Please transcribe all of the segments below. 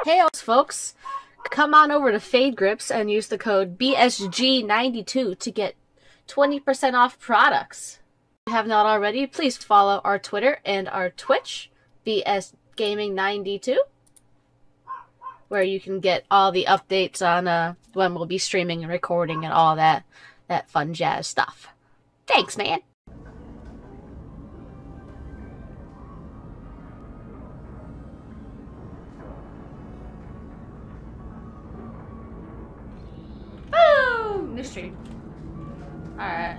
Hey folks, come on over to Fade Grips and use the code BSG92 to get 20% off products. If you have not already, please follow our Twitter and our Twitch, BSGaming92, where you can get all the updates on when we'll be streaming and recording and all that fun jazz stuff. Thanks, man! New stream. Alright.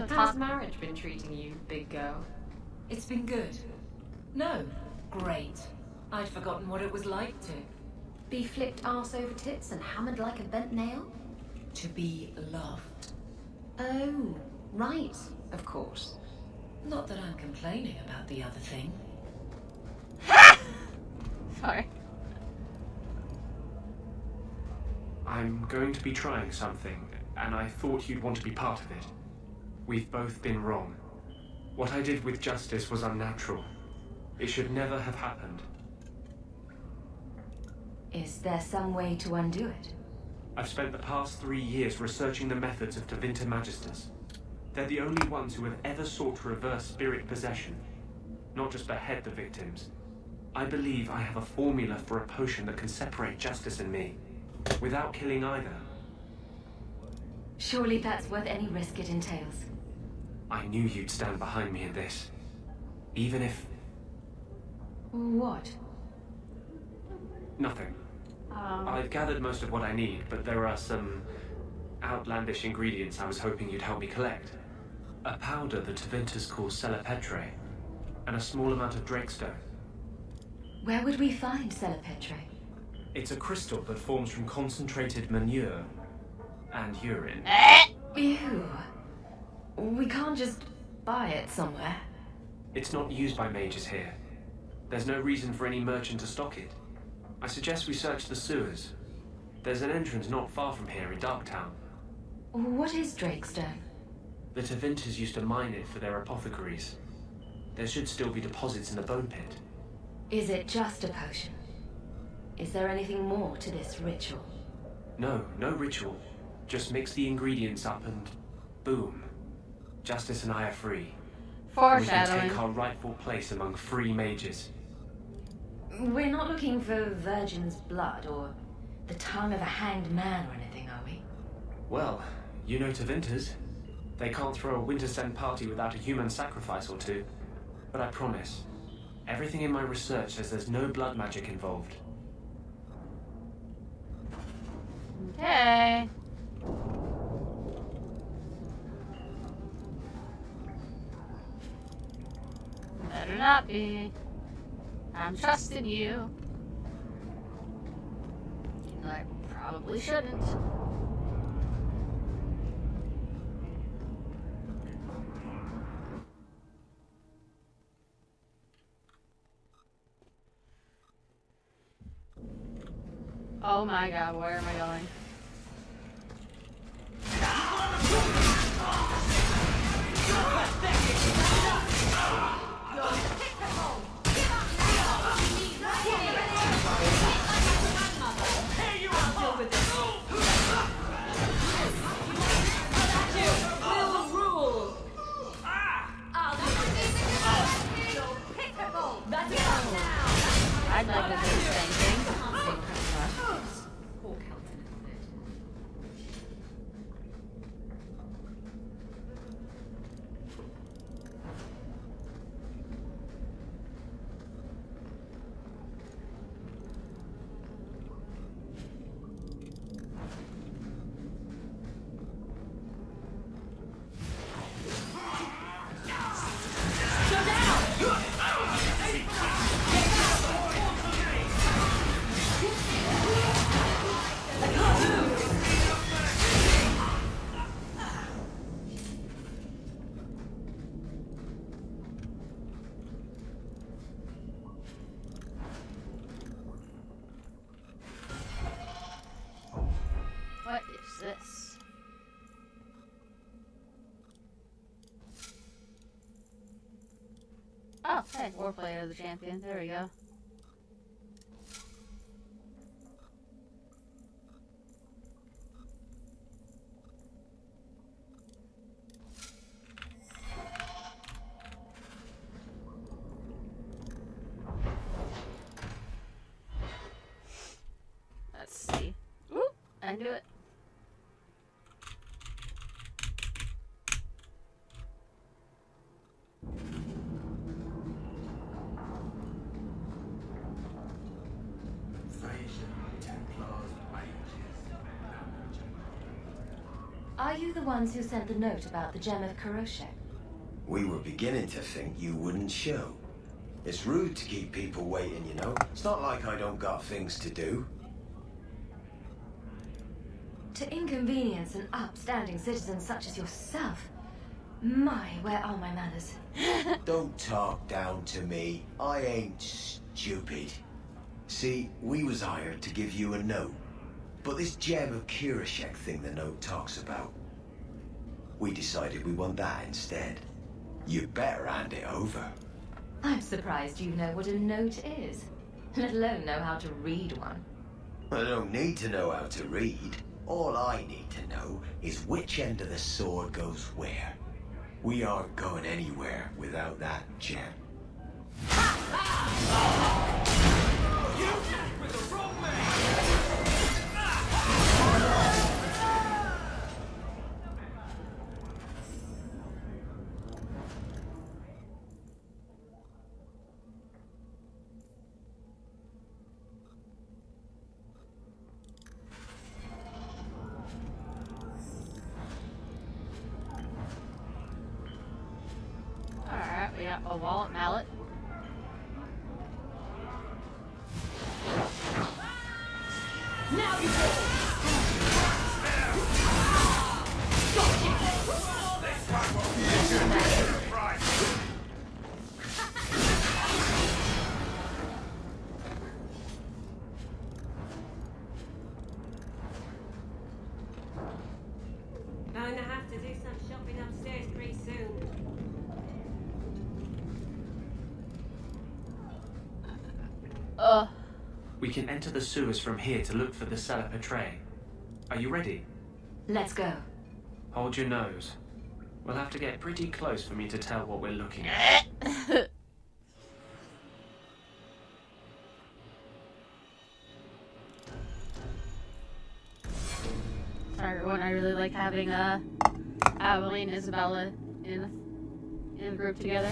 How's marriage been treating you, big girl? It's been good. No, great. I'd forgotten what it was like to Be flipped arse over tits and hammered like a bent nail? be loved. Oh, right, of course. Not that I'm complaining about the other thing. Sorry. I'm going to be trying something, and I thought you'd want to be part of it. We've both been wrong. What I did with Justice was unnatural. It should never have happened. Is there some way to undo it? I've spent the past 3 years researching the methods of Tevinter Magisters. They're the only ones who have ever sought to reverse spirit possession, not just behead the victims. I believe I have a formula for a potion that can separate Justice and me, without killing either. Surely that's worth any risk it entails. I knew you'd stand behind me in this. Even if... What? Nothing. I've gathered most of what I need, but there are some outlandish ingredients I was hoping you'd help me collect. A powder the Tevinters call Celepetre, and a small amount of Drakestone. Where would we find Celepetre? It's a crystal that forms from concentrated manure and urine. Ew. We can't just buy it somewhere. It's not used by mages here. There's no reason for any merchant to stock it. I suggest we search the sewers. There's an entrance not far from here in Darktown. What is Drakestone? The Tevinters used to mine it for their apothecaries. There should still be deposits in the bone pit. Is it just a potion? Is there anything more to this ritual? No ritual. Just mix the ingredients up and boom. Justice and I are free. We can take our rightful place among free mages. We're not looking for virgin's blood or the tongue of a hanged man or anything, are we? Well, you know Tevinters. They can't throw a Wintersend party without a human sacrifice or two. But I promise, everything in my research says there's no blood magic involved. Okay. Better not be. I'm trusting you. I probably shouldn't. Oh my god, where am I going? I'd like to do the same thing. What is this? Oh, hey, Warplayer of the champion. There we go. Let's see. Whoop! I do it. Are you the ones who sent the note about the gem of Kuroshek? We were beginning to think you wouldn't show. It's rude to keep people waiting, you know? It's not like I don't got things to do. To inconvenience an upstanding citizen such as yourself. My, where are my manners? Don't talk down to me. I ain't stupid. See, we was hired to give you a note. But this gem of Kuroshek thing the note talks about, we decided we want that instead. You better hand it over. I'm surprised you know what a note is, let alone know how to read one. I don't need to know how to read. All I need to know is which end of the sword goes where. We aren't going anywhere without that gem. Alright, we got a wallet mallet. Now you Going to have to do some shopping upstairs pretty soon. We can enter the sewers from here to look for the cellar portray. Are you ready? Let's go. Hold your nose. We'll have to get pretty close for me to tell what we're looking at. Sorry everyone, I really like having Abilene and Isabella in the group together.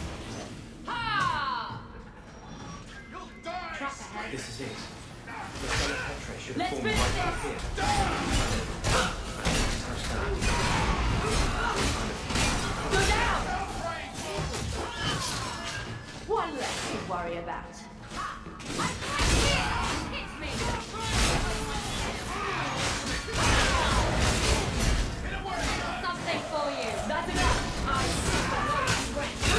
This is it. The cellar portray should Let's form finish right up this. here. Touch that. Go down! One less to worry about. Hit me! Something for you. That's enough. I see the way you went.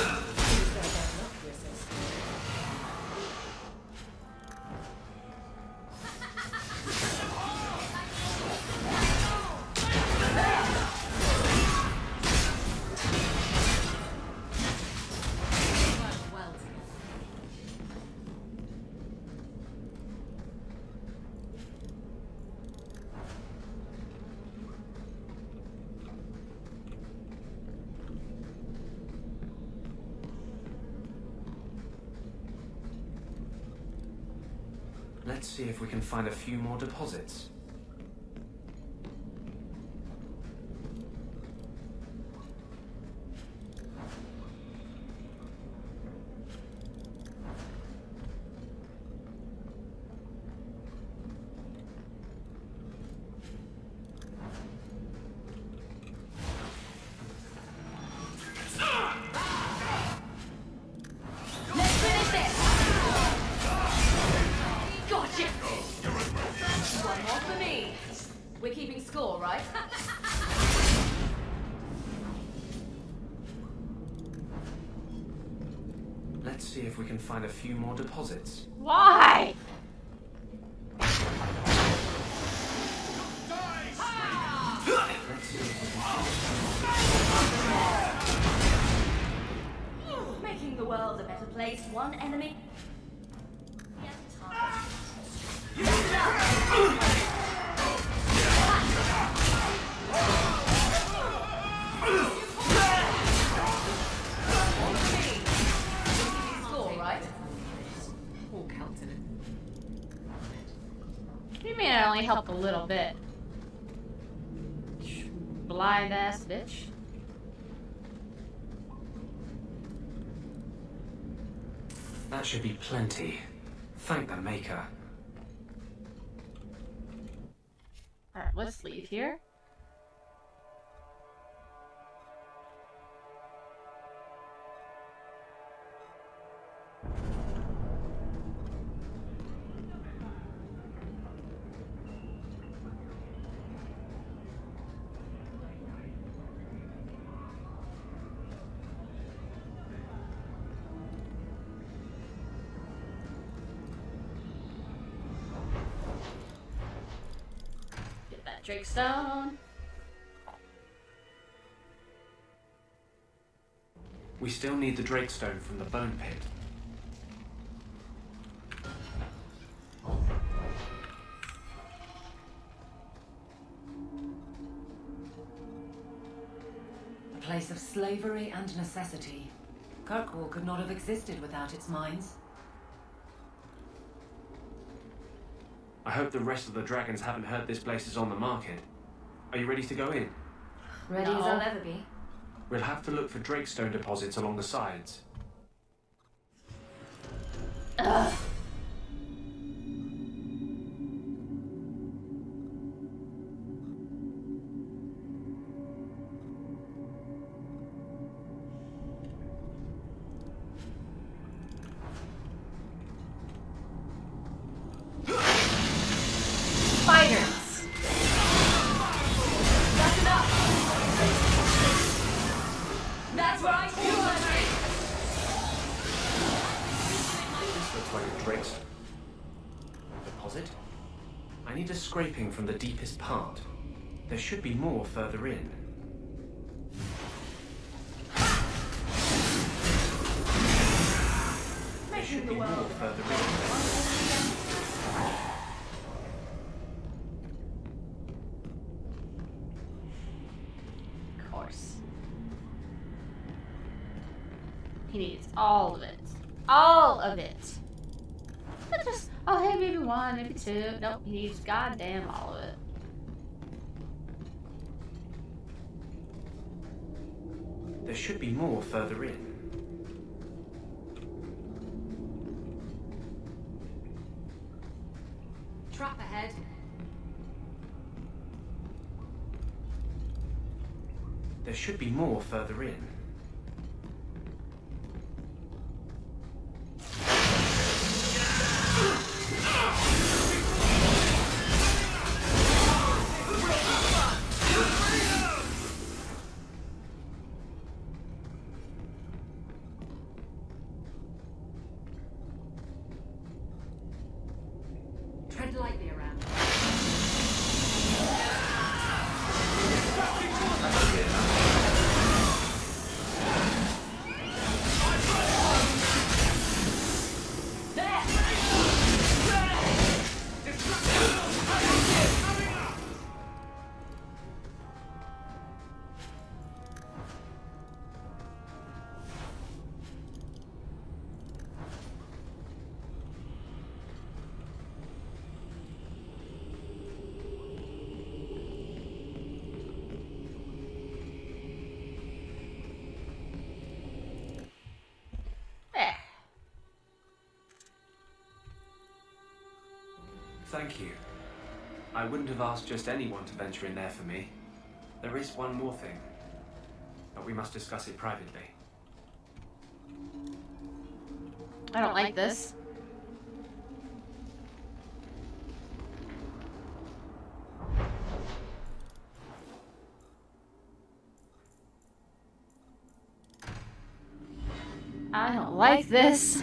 Let's see if we can find a few more deposits. Let's finish this! Gotcha! One more for me. We're keeping score, right? Let's see if we can find a few more deposits. Why? Let's see if we can Making making the world a better place, one enemy at a time. Score, right? All counted. What do you mean I only helped a little bit? Blind ass bitch. That should be plenty. Thank the Maker. Alright, let's leave here. Get that Drake Stone. We still need the Drakestone from the Bone Pit. A place of slavery and necessity. Kirkwall could not have existed without its mines. I hope the rest of the dragons haven't heard this place is on the market. Are you ready to go in? Ready as I'll ever be. We'll have to look for Drakestone deposits along the sides. Ugh. Fighters. That's enough! That's right! This looks like a Drakestone. Deposit? I need a scraping from the deepest part. There should be more further in. There should be more further in. Of course. He needs all of it. All of it. Not just, oh hey, maybe one, maybe two. Nope, he needs goddamn all of it. There should be more further in. Trap ahead. There should be more further in. Tread lightly around. There. Thank you. I wouldn't have asked just anyone to venture in there for me. There is one more thing, but we must discuss it privately. I don't like this. I don't like this.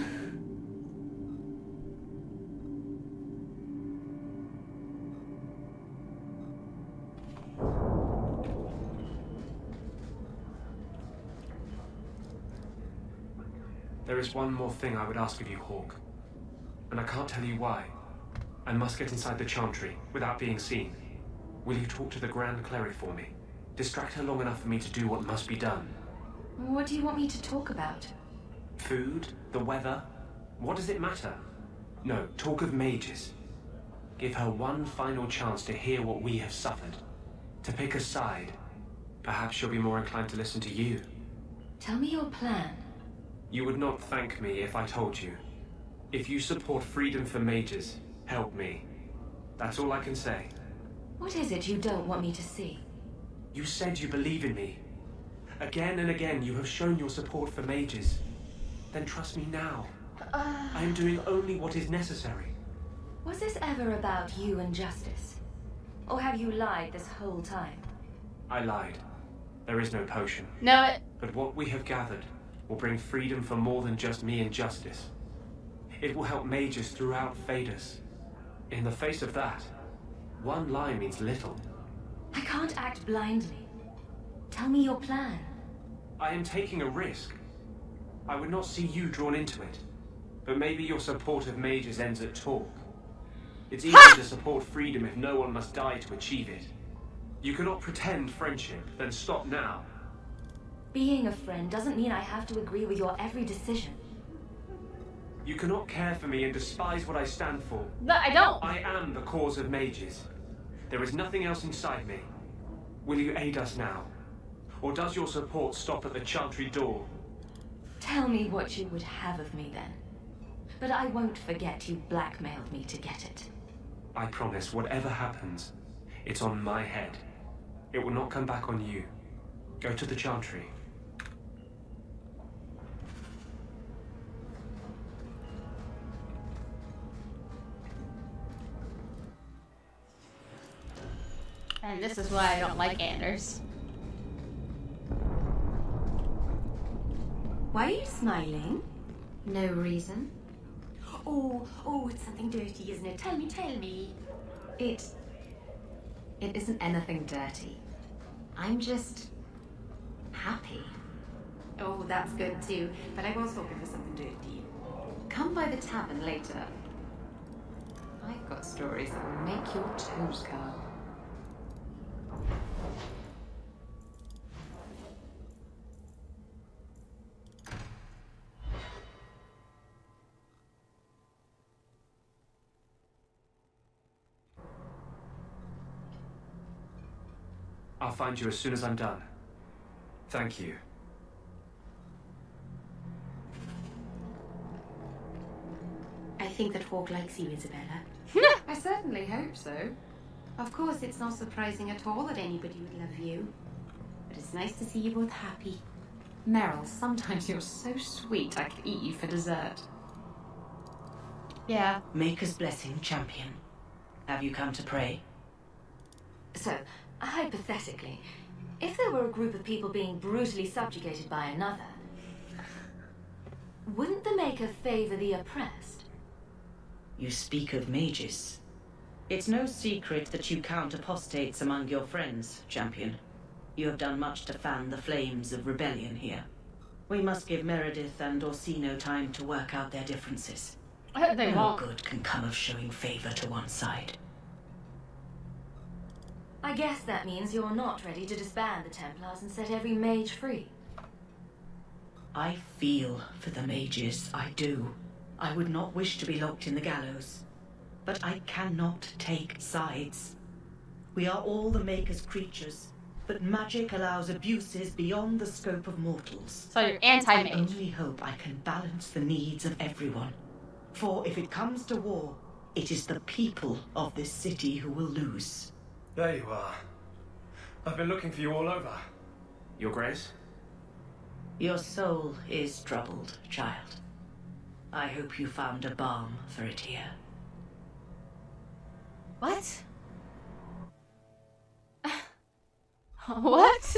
There is one more thing I would ask of you, Hawk. And I can't tell you why. I must get inside the Chantry without being seen. Will you talk to the Grand Cleric for me? Distract her long enough for me to do what must be done. What do you want me to talk about? Food? The weather? What does it matter? No, talk of mages. Give her one final chance to hear what we have suffered. To pick a side. Perhaps she'll be more inclined to listen to you. Tell me your plan. You would not thank me if I told you. If you support freedom for mages, help me. That's all I can say. What is it you don't want me to see? You said you believe in me. Again and again you have shown your support for mages. Then trust me now. I am doing only what is necessary. Was this ever about you and justice? Or have you lied this whole time? I lied. There is no potion. No, But what we have gathered will bring freedom for more than just me and justice. It will help mages throughout Phaedus. In the face of that, one lie means little. I can't act blindly. Tell me your plan. I am taking a risk. I would not see you drawn into it. But maybe your support of mages ends at talk. It's easy to support freedom if no one must die to achieve it. You cannot pretend friendship, then stop now. Being a friend doesn't mean I have to agree with your every decision. You cannot care for me and despise what I stand for. no, I don't. I am the cause of mages. There is nothing else inside me. Will you aid us now? Or does your support stop at the Chantry door? Tell me what you would have of me then. But I won't forget you blackmailed me to get it. I promise, whatever happens, it's on my head. It will not come back on you. Go to the Chantry. And this is why I don't like Anders. Why are you smiling? No reason. Oh, it's something dirty, isn't it? Tell me. It isn't anything dirty. I'm just happy. Oh, that's good too. But I was hoping for something dirty. Come by the tavern later. I've got stories that will make your toes curl. I'll find you as soon as I'm done. Thank you. I think that Hawk likes you, Isabella. I certainly hope so. Of course, it's not surprising at all that anybody would love you. But it's nice to see you both happy. Meryl, sometimes you're so sweet I could eat you for dessert. Yeah. Maker's blessing, champion. Have you come to pray? So, hypothetically, if there were a group of people being brutally subjugated by another, wouldn't the Maker favor the oppressed? You speak of mages. It's no secret that you count apostates among your friends, champion. You have done much to fan the flames of rebellion here. We must give Meredith and Orsino time to work out their differences. They No won't. good can come of showing favor to one side. I guess that means you're not ready to disband the Templars and set every mage free. I feel for the mages, I do. I would not wish to be locked in the gallows. But I cannot take sides. We are all the Maker's creatures, but magic allows abuses beyond the scope of mortals. So you're I anti-mage. only hope I can balance the needs of everyone. For if it comes to war, it is the people of this city who will lose. There you are. I've been looking for you all over. Your Grace? Your soul is troubled, child. I hope you found a balm for it here. What? What?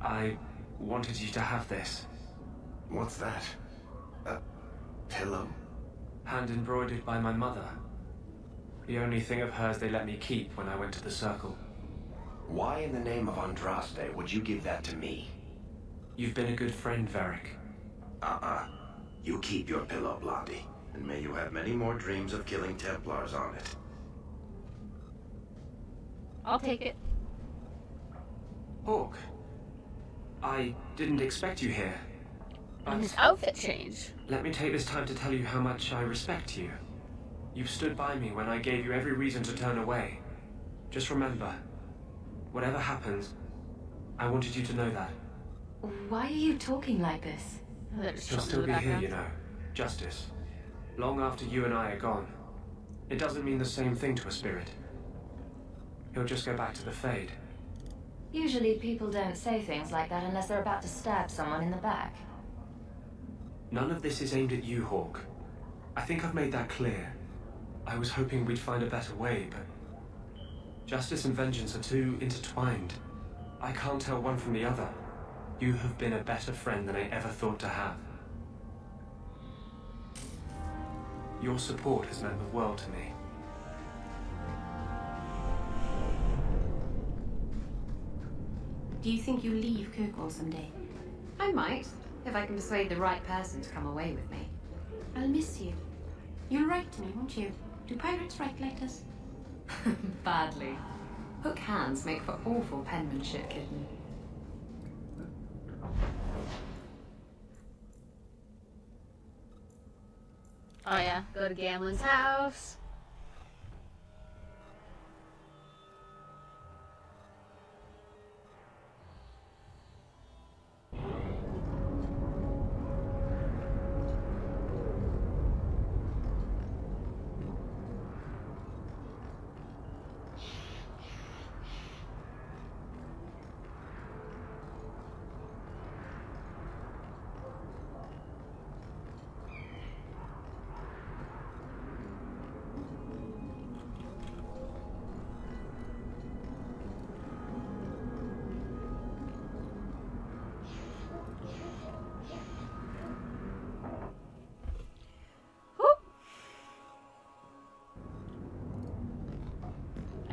I wanted you to have this. What's that? A pillow? hand embroidered by my mother. The only thing of hers they let me keep when I went to the Circle. Why in the name of Andraste would you give that to me? You've been a good friend, Varric. You keep your pillow, Blondie, and may you have many more dreams of killing Templars on it. I'll take it. Hawk, I didn't expect you here. And his outfit change. Let me take this time to tell you how much I respect you. You've stood by me when I gave you every reason to turn away. Just remember, whatever happens, I wanted you to know that. Why are you talking like this? He'll still be here, you know. Justice. Long after you and I are gone. It doesn't mean the same thing to a spirit. He'll just go back to the Fade. Usually people don't say things like that unless they're about to stab someone in the back. None of this is aimed at you, Hawk. I think I've made that clear. I was hoping we'd find a better way, but justice and vengeance are too intertwined. I can't tell one from the other. You have been a better friend than I ever thought to have. Your support has meant the world to me. Do you think you'll leave Kirkwall someday? I might, if I can persuade the right person to come away with me. I'll miss you. You'll write to me, won't you? Do pirates write letters? Badly. Hook hands make for awful penmanship, kitten. Oh yeah, go to Gamlen's house.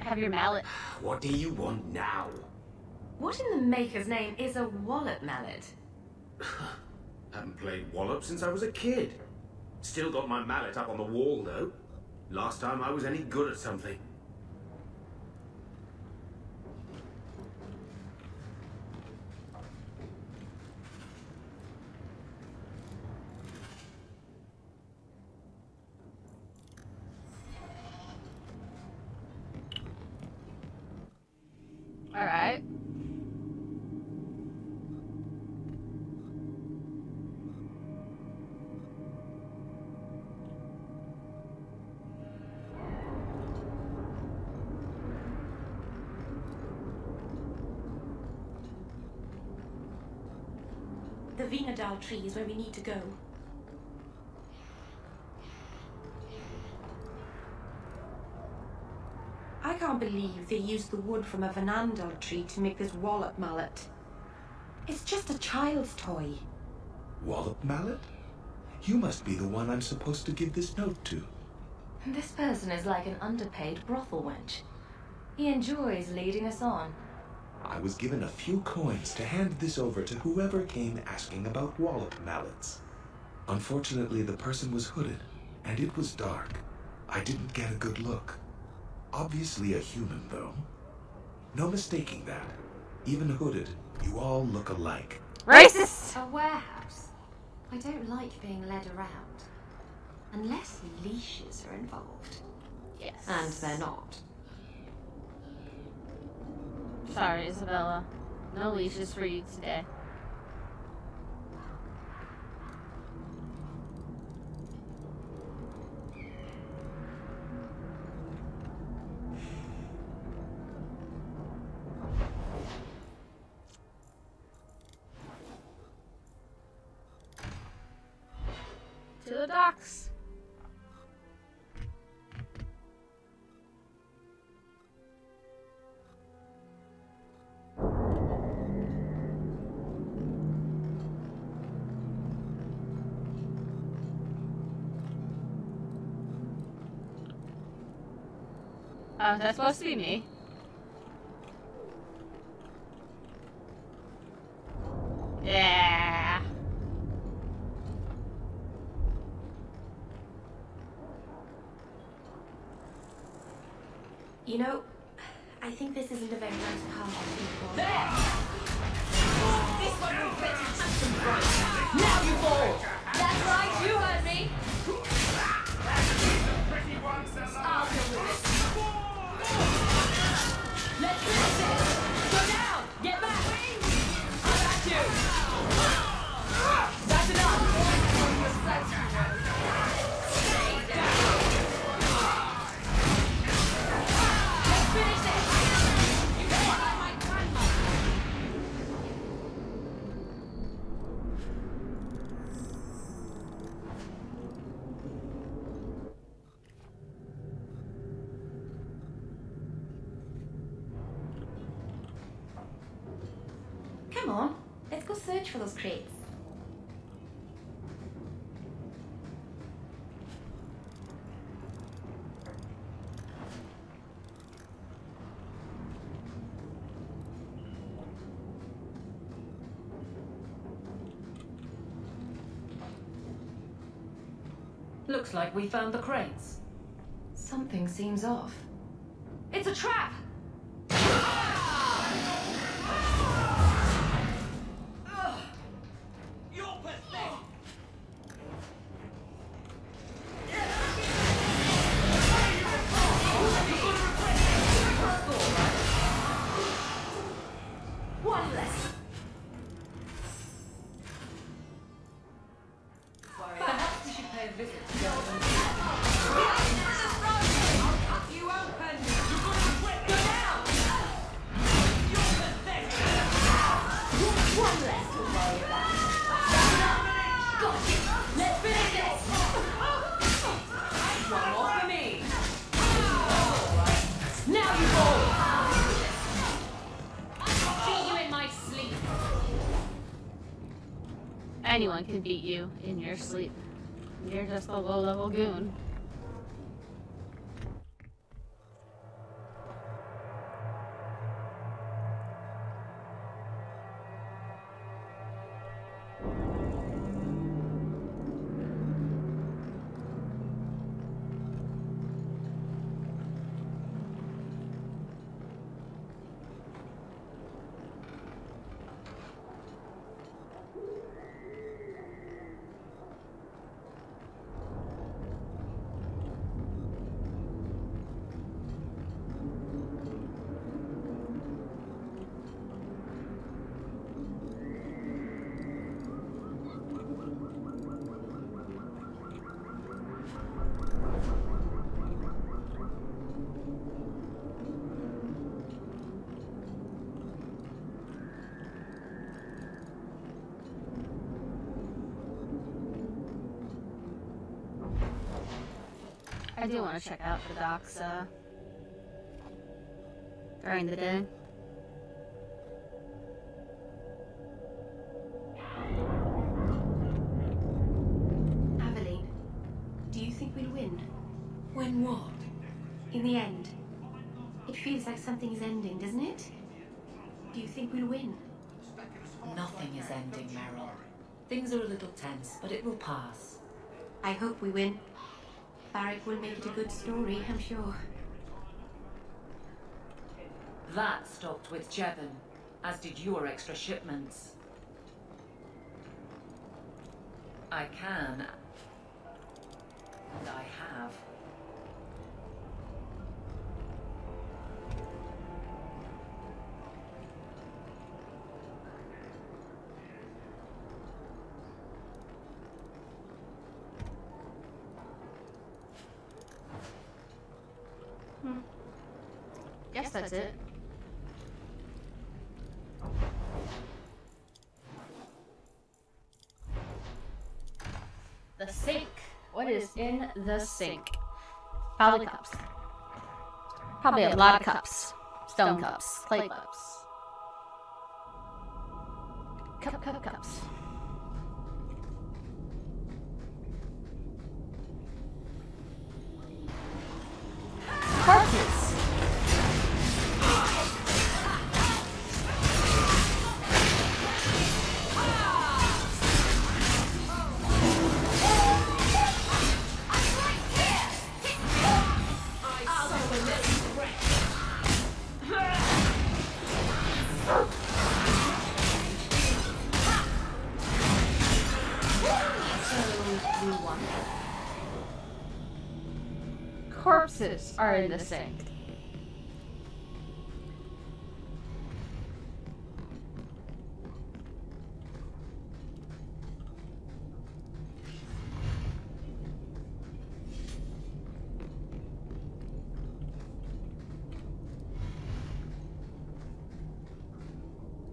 Have your mallet. What do you want now? What in the maker's name is a wallet mallet? Haven't played Wallop since I was a kid. Still got my mallet up on the wall, though. Last time I was any good at something. All right. The Vinadal tree is where we need to go. I can't believe they used the wood from a Vanandal tree to make this wallop mallet. It's just a child's toy. Wallop mallet? You must be the one I'm supposed to give this note to. This person is like an underpaid brothel wench. He enjoys leading us on. I was given a few coins to hand this over to whoever came asking about wallop mallets. Unfortunately, the person was hooded, and it was dark. I didn't get a good look. Obviously a human, though. No mistaking that. Even hooded, you all look alike. Racist! A warehouse. I don't like being led around. Unless leashes are involved. Yes. And they're not. Sorry, Isabella. No leashes for you today. To the docks. Oh, that's supposed to be me. Yeah. You know, I think this isn't a very nice path for people. There! This one will get you handsome right. Now you fall! That's right, you heard me! I'll deal with it. Let's finish this! Go down! Get back! I got you! That's enough! Stay down! Let's finish this! You know what I might grandmother! Come on, let's go search for those crates. Looks like we found the crates. Something seems off. It's a trap! You're pathetic! One less. Perhaps we should pay a visit to I'll cut you open. Go down! You're pathetic! One less to worry about. Got it! Let's finish this! One more for me! Alright. Now you fall! I'll beat you in my sleep! Anyone can beat you in your sleep. You're just a low-level goon. I do want to check out the docks during the day. Aveline, do you think we'll win? When what? In the end? It feels like something is ending, doesn't it? Do you think we'll win? Nothing is ending, Meryl. Things are a little tense, but it will pass. I hope we win. Barrick will make it a good story, I'm sure. That stopped with Jevon, as did your extra shipments. I can. And I have. Guess that's it. The sink. What is in the sink? Probably cups. Probably a lot of cups. Stone cups. Clay cups. Cups. Corpses. Corpses are in the sink.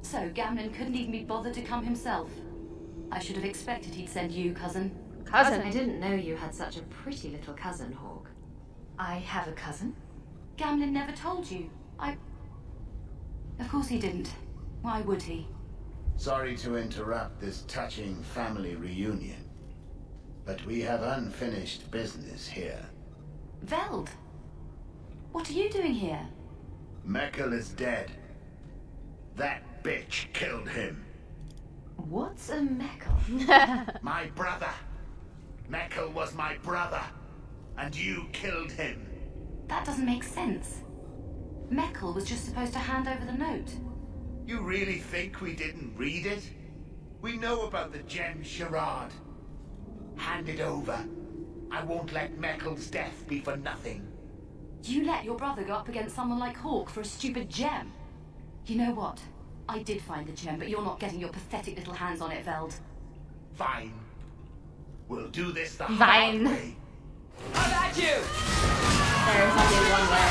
So, Gamlin couldn't even be bothered to come himself. I should have expected he'd send you, cousin. Cousin? I didn't know you had such a pretty little cousin, Hawk. I have a cousin? Gamlin never told you. Of course he didn't. Why would he? Sorry to interrupt this touching family reunion, but we have unfinished business here. Veld! What are you doing here? Meckel is dead. That bitch killed him. What's a Meckel? My brother. Meckel was my brother, and you killed him. That doesn't make sense. Meckel was just supposed to hand over the note. You really think we didn't read it? We know about the gem charade. Hand it over. I won't let Meckel's death be for nothing. You let your brother go up against someone like Hawk for a stupid gem? You know what? I did find the gem, but you're not getting your pathetic little hands on it, Veld. Fine. We'll do this the hard Fine. way. How about you? There's only one way.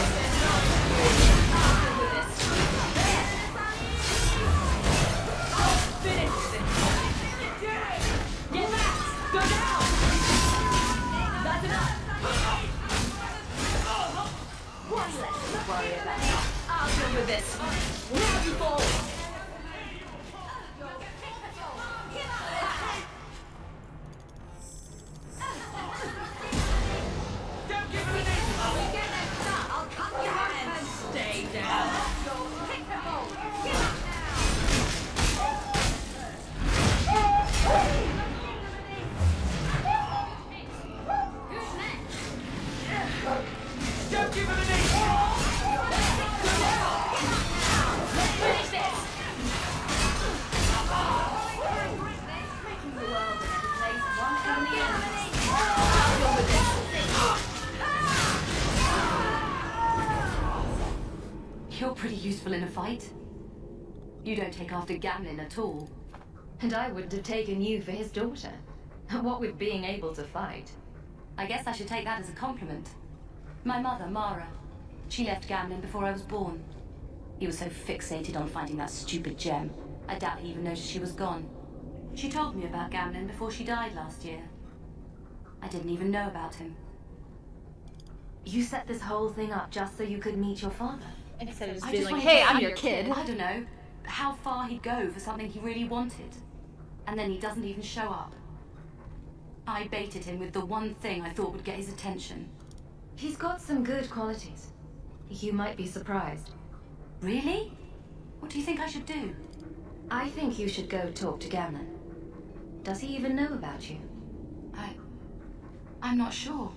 Finish this. Get back! Go down! That's enough! One less to worry about. I'll deal with this. Now you fall! Don't give me this! I'll cut your hands! Stay down! Pick the ball! Don't give him an inch! Go down! Let's finish this! Making the world a better place one from the enemy. I'll deal with this. You're pretty useful in a fight. You don't take after Gamlin at all. And I wouldn't have taken you for his daughter. What with being able to fight. I guess I should take that as a compliment. My mother, Mara, she left Gamlin before I was born. He was so fixated on finding that stupid gem, I doubt he even noticed she was gone. She told me about Gamlin before she died last year. I didn't even know about him. You set this whole thing up just so you could meet your father. Instead of just I being just like, wanted hey, to I'm see your kid. I don't know how far he'd go for something he really wanted. And then he doesn't even show up. I baited him with the one thing I thought would get his attention. He's got some good qualities. You might be surprised. Really? What do you think I should do? I think you should go talk to Gamlin. Does he even know about you? I'm not sure.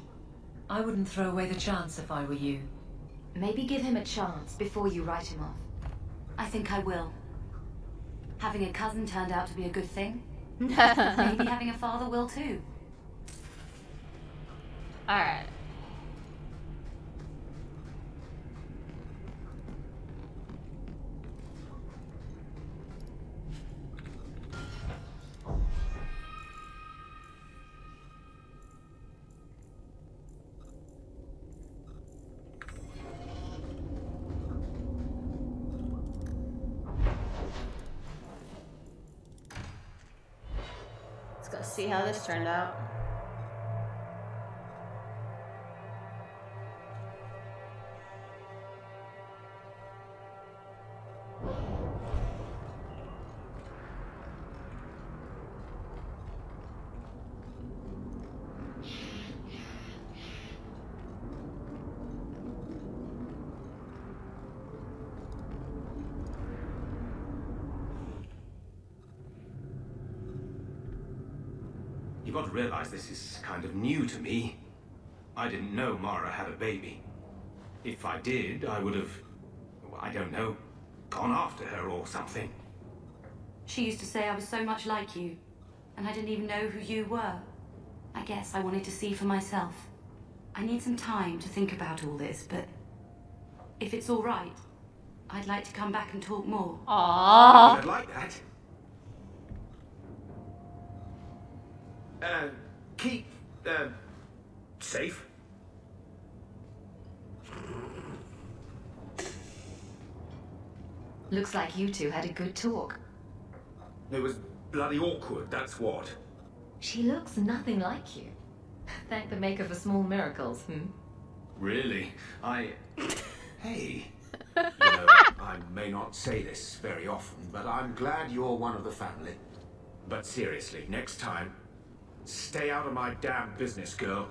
I wouldn't throw away the chance if I were you. Maybe give him a chance before you write him off. I think I will. Having a cousin turned out to be a good thing. Maybe having a father will too. Alright. Let's go see how this turned out. You've got to realize this is kind of new to me. I didn't know Mara had a baby. If I did, I would have, I don't know, gone after her or something. She used to say I was so much like you, and I didn't even know who you were. I guess I wanted to see for myself. I need some time to think about all this, but if it's all right, I'd like to come back and talk more. Aww. I'd like that. Keep, safe. Looks like you two had a good talk. It was bloody awkward, that's what. She looks nothing like you. Thank the maker for small miracles, Really? Hey. You know, I may not say this very often, but I'm glad you're one of the family. But seriously, next time, stay out of my damn business, girl.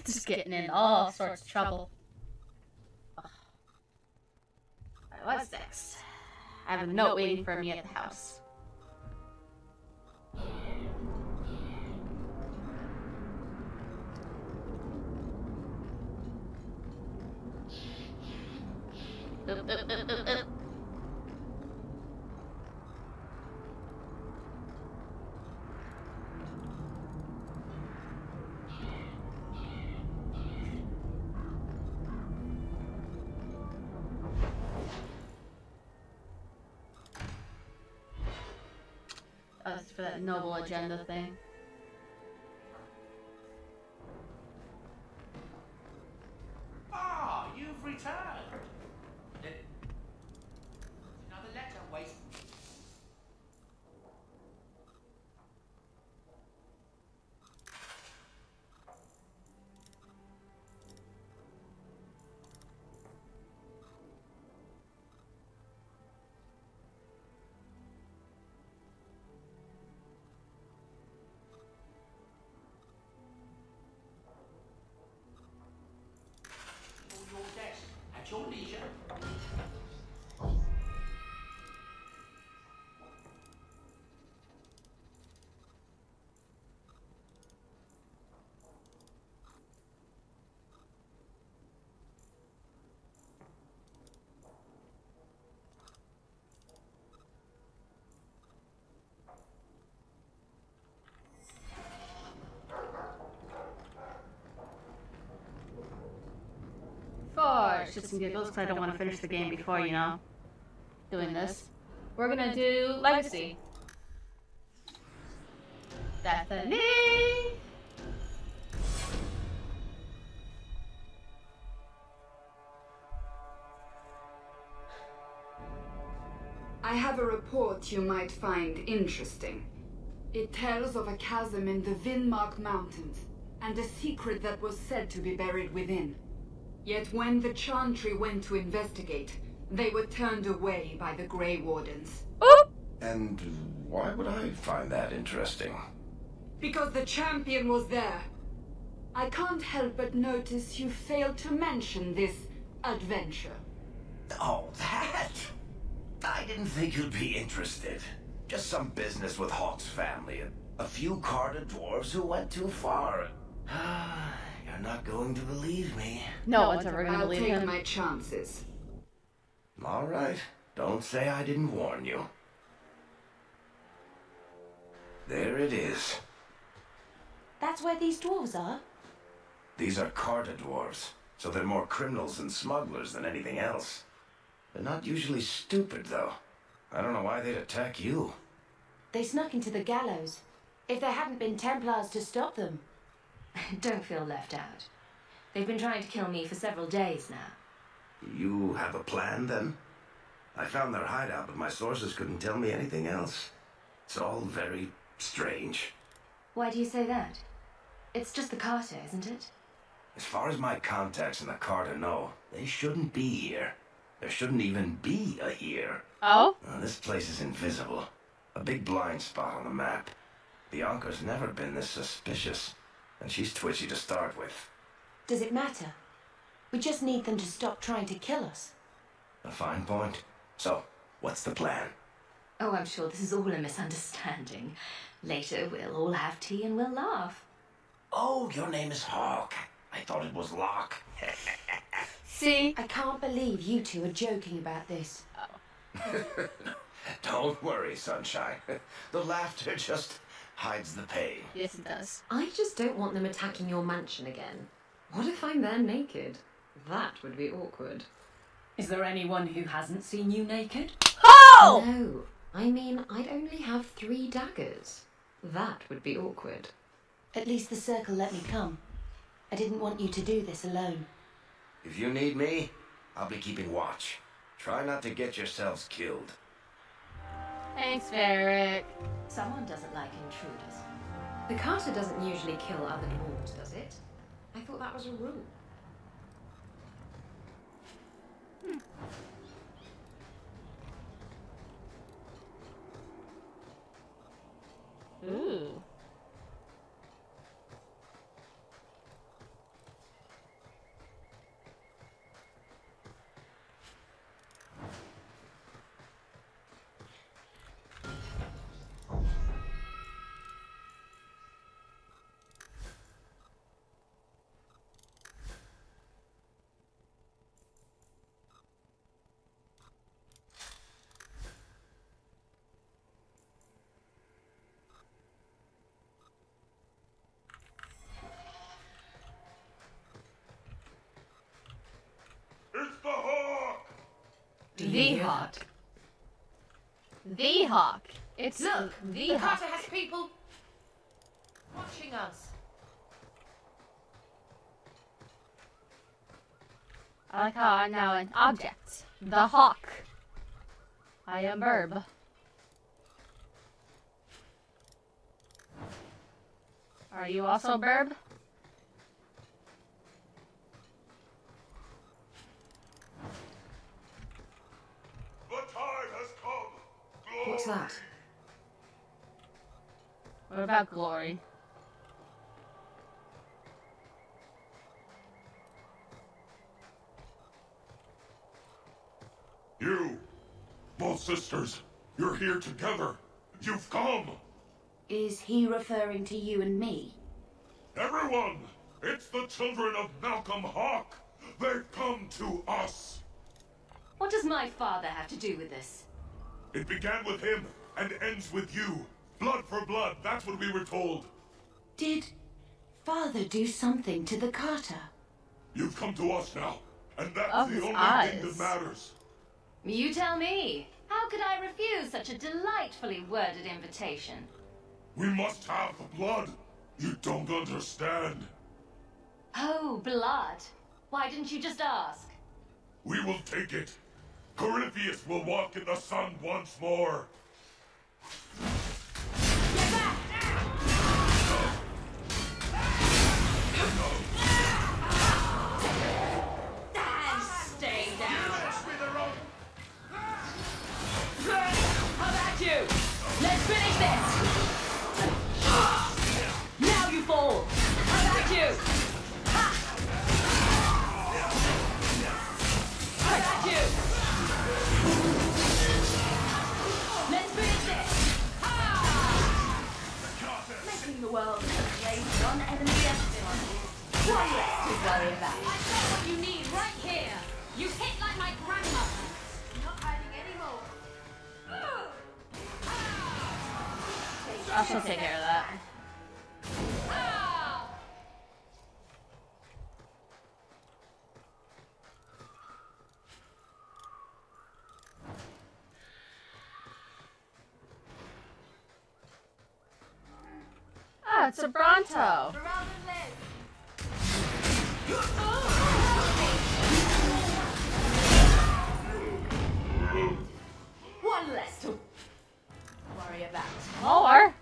Just getting in all sorts of trouble. Alright, what's next? I have a note waiting for me at the house. That's for that noble agenda thing. Ah, you've returned. Another letter waiting. Your desk at your leisure. For shits and giggles, because I don't want to finish the game before, you know, doing this. We're gonna do Legacy. Bethany! I have a report you might find interesting. It tells of a chasm in the Vinmark Mountains, and a secret that was said to be buried within. Yet when the Chantry went to investigate, they were turned away by the Grey Wardens. And why would I find that interesting? Because the champion was there. I can't help but notice you failed to mention this adventure. Oh, that? I didn't think you'd be interested. Just some business with Hawk's family and a few carded dwarves who went too far. You're not going to believe me. No one's ever gonna believe him. I'll take my chances. All right. Don't say I didn't warn you. There it is. That's where these dwarves are? These are carded dwarves, so they're more criminals and smugglers than anything else. They're not usually stupid, though. I don't know why they'd attack you. They snuck into the gallows. If there hadn't been Templars to stop them. Don't feel left out. They've been trying to kill me for several days now. You have a plan, then? I found their hideout, but my sources couldn't tell me anything else. It's all very strange. Why do you say that? It's just the Carter, isn't it? As far as my contacts in the Carter know, they shouldn't be here. There shouldn't even be a here. Oh? This place is invisible. A big blind spot on the map. Bianca's never been this suspicious, and she's twitchy to start with. Does it matter? We just need them to stop trying to kill us. A fine point. So, what's the plan? Oh, I'm sure this is all a misunderstanding. Later, we'll all have tea and we'll laugh. Oh, your name is Hawk. I thought it was Locke. See? I can't believe you two are joking about this. Don't worry, Sunshine. The laughter just hides the pain. Yes, it does. I just don't want them attacking your mansion again. What if I'm there naked? That would be awkward. Is there anyone who hasn't seen you naked? Oh! No, I mean, I'd only have 3 daggers. That would be awkward. At least the Circle let me come. I didn't want you to do this alone. If you need me, I'll be keeping watch. Try not to get yourselves killed. Thanks, Varric. Someone doesn't like intruders. The Carter doesn't usually kill other lords, does it? I thought that was a rule. Ooh. The Hawk. The Hawk. It's Look, the the Hawk. Carter has people watching us. I like how I'm now an object. The Hawk. I am Burb. Are you also Burb? What's that? What about Glory? You, both sisters, you're here together. You've come. Is he referring to you and me? Everyone, it's the children of Malcolm Hawk. They've come to us. What does my father have to do with this? It began with him and ends with you. Blood for blood, that's what we were told. Did Father do something to the Carter? You've come to us now, and that's Oh, the his only eyes. thing that matters. You tell me. How could I refuse such a delightfully worded invitation? We must have the blood. You don't understand. Oh, blood. Why didn't you just ask? We will take it. Corypheus will walk in the sun once more. Stay down. How about you? Let's finish this. Now you fall. How about you? How about you? Let's finish this. Making the world a place one enemy at a time. One less to worry about. I've got what you need right here. You hit like my grandmother. Not hiding anymore. I shall take care of that. Ah, it's a Bronto. One less to worry about. More?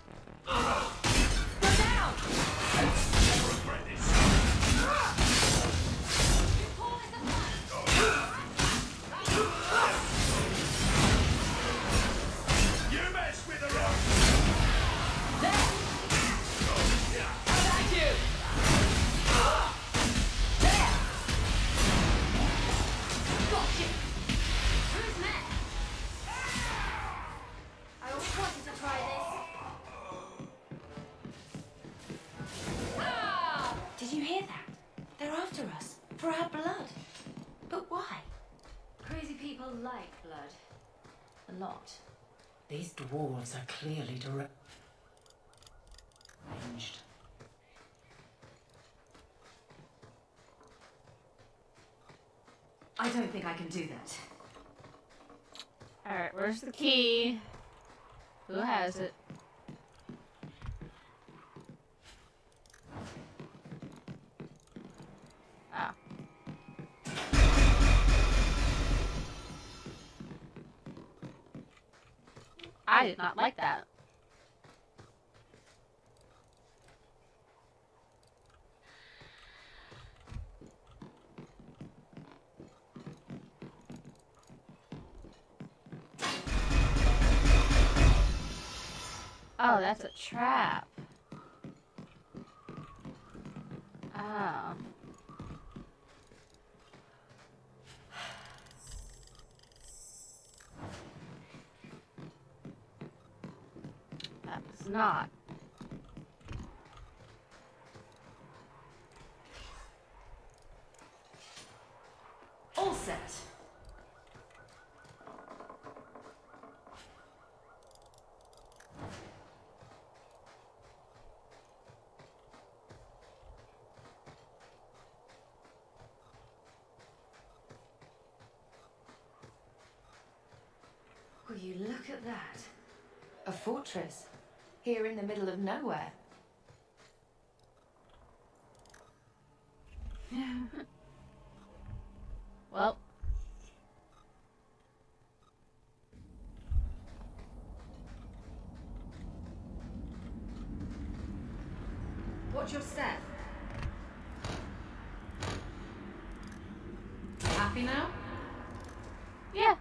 Go down! You mess with the rock. There! How about you? They're after us. For our blood. But why? Crazy people like blood. A lot. These dwarves are clearly deranged. I don't think I can do that. Alright, where's the key? Who has it? Ah. I did not like that. Oh, that's a trap. Oh. That was not. All set. Will you look at that? A fortress. Here in the middle of nowhere. Well. Watch your step. Happy now? Yeah.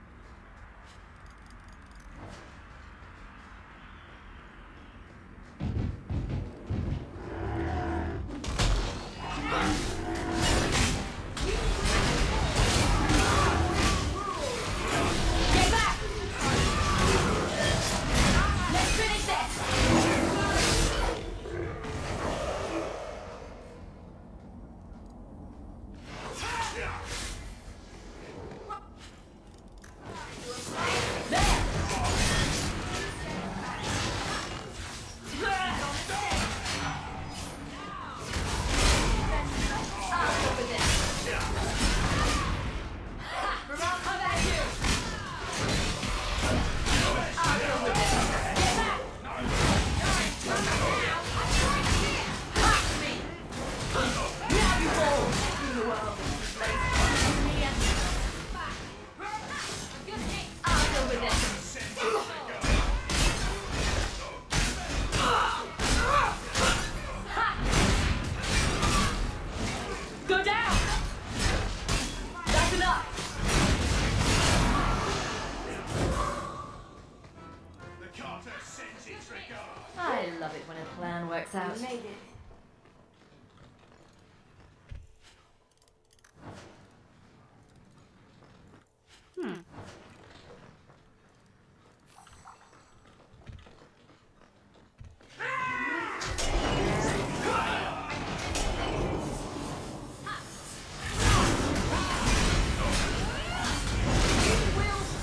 I love it when a plan works out. We made it.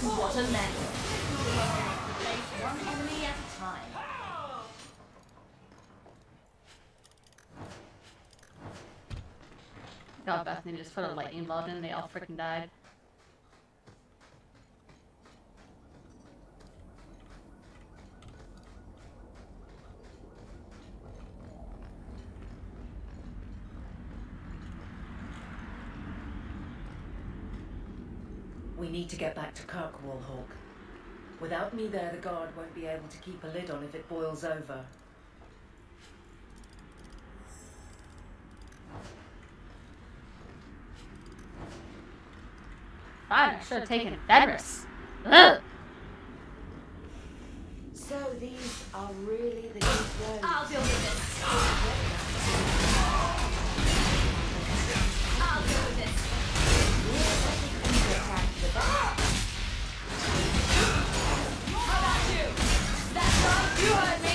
What a mess. Face one enemy at a time. God, Bethany just put a lightning bolt in and they all freaking died. We need to get back to Kirkwall, Hawk. Without me there, the guard won't be able to keep a lid on if it boils over. Fine, I should have taken Fenris. Ugh. So these are really the new roads. I'll deal with this. I'll deal with this. How about you? That's right, you heard me.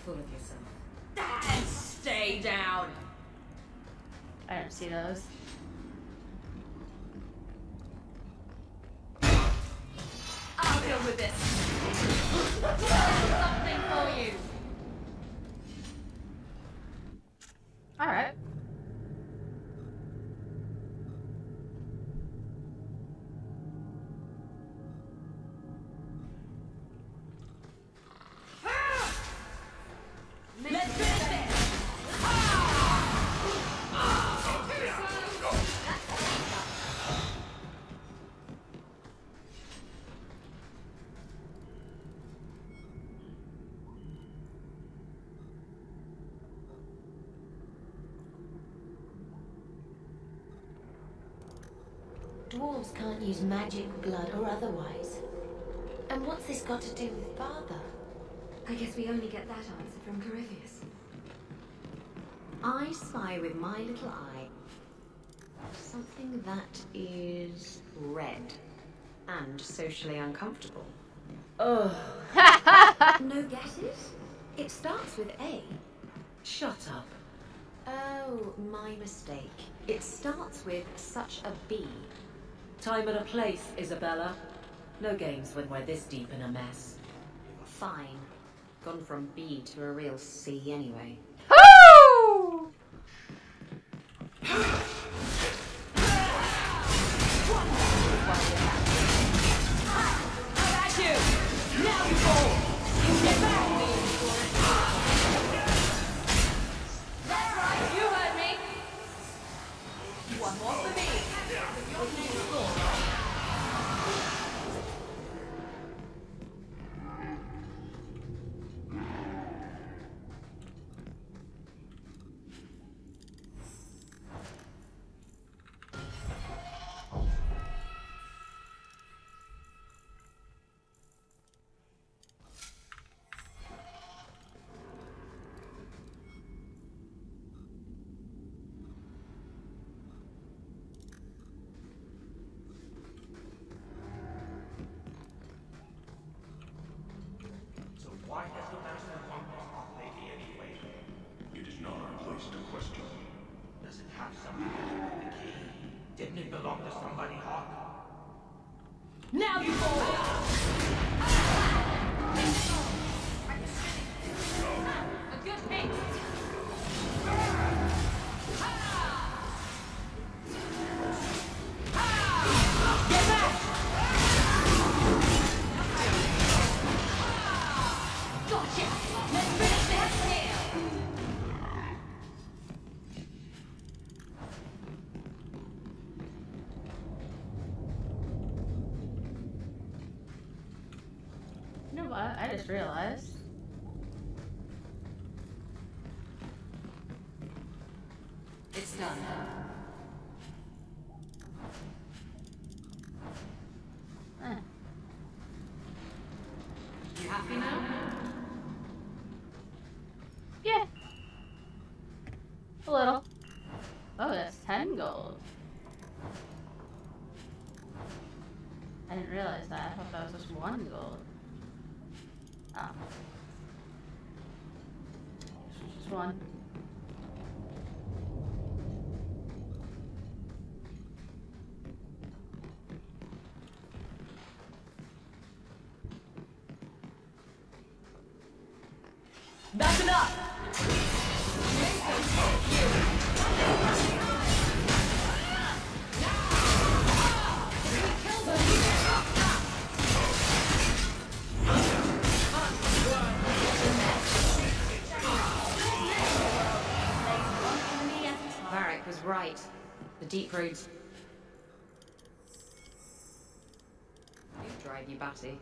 Full of yourself. And stay down. I don't see those. I'll deal with this. Something for you. All right. Let's finish this. Dwarves can't use magic, blood, or otherwise. And what's this got to do with father? I guess we only get that answer from Corypheus. I spy with my little eye something that is red and socially uncomfortable. Oh. No guesses? It starts with A. Shut up. Oh, my mistake. It starts with such a B. Time and a place, Isabella. No games when we're this deep in a mess. Fine. Gone from B to a real C anyway. Woo! Now you fall! You get back to me! That's right, you heard me! One more for me! Your next floor. Why has the master wanted our lady anyway? It is not our place to question. Does it have something to do with the key? Didn't it belong to somebody, Hawk? Now you fall! A good hit! Get back! Gotcha! Let's finish this here! You know what? I just realized. It's done. You happy now? Yeah. A little. Oh, that's 10 gold. I didn't realize that. I thought that was just 1 gold. Oh. This was just 1. That's enough! Varric was right. The deep roads do drive you batty.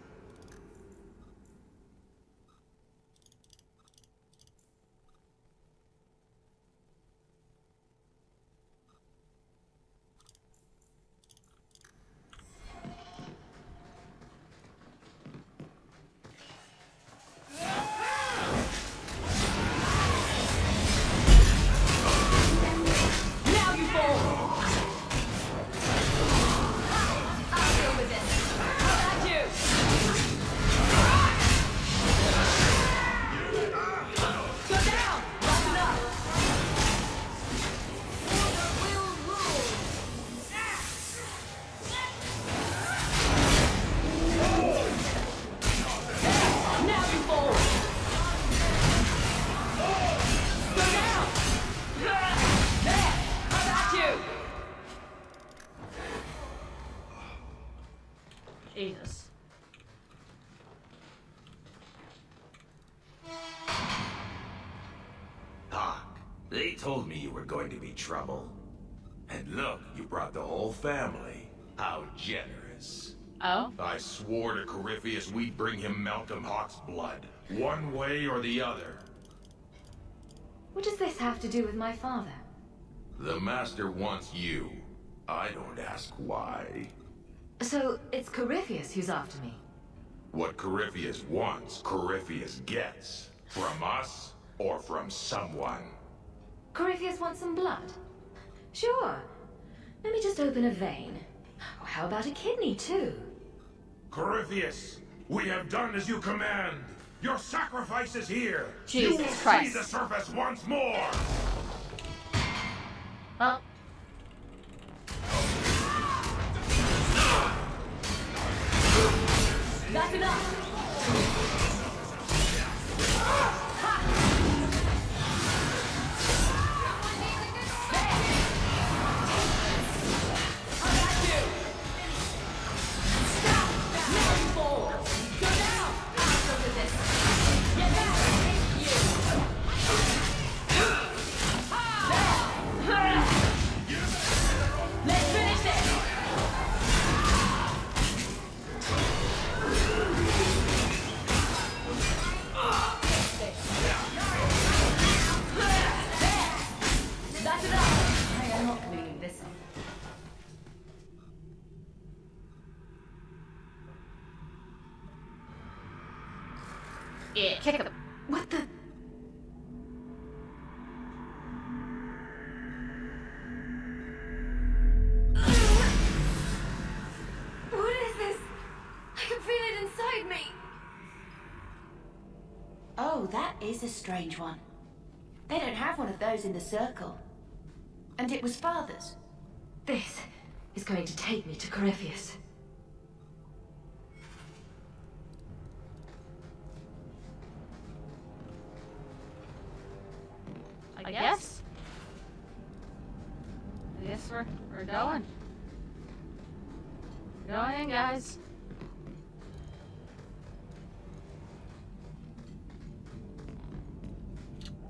They told me you were going to be trouble. And look, you brought the whole family. How generous. Oh? I swore to Corypheus we'd bring him Malcolm Hawk's blood, one way or the other. What does this have to do with my father? The Master wants you. I don't ask why. So, it's Corypheus who's after me? What Corypheus wants, Corypheus gets. From us, or from someone. Corypheus wants some blood? Sure. Let me just open a vein. Oh, how about a kidney, too? Corypheus, we have done as you command. Your sacrifice is here. Jesus you will Christ. see the surface once more. Well. That's enough! Yeah, kick him. What the? What is this? I can feel it inside me. Oh, that is a strange one. They don't have one of those in the circle. And it was Father's. This is going to take me to Corypheus. I guess. I guess we're going. Going in, guys.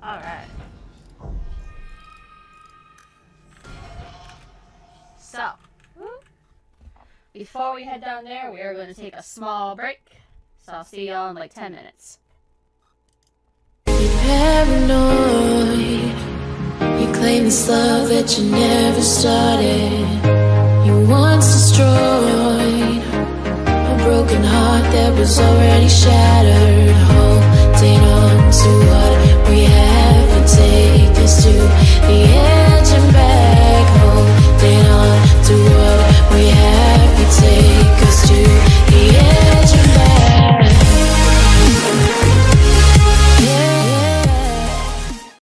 Alright. So, before we head down there, we are going to take a small break. So I'll see y'all in like 10 minutes. Paranoid, you claim this love that you never started. You once destroyed a broken heart that was already shattered.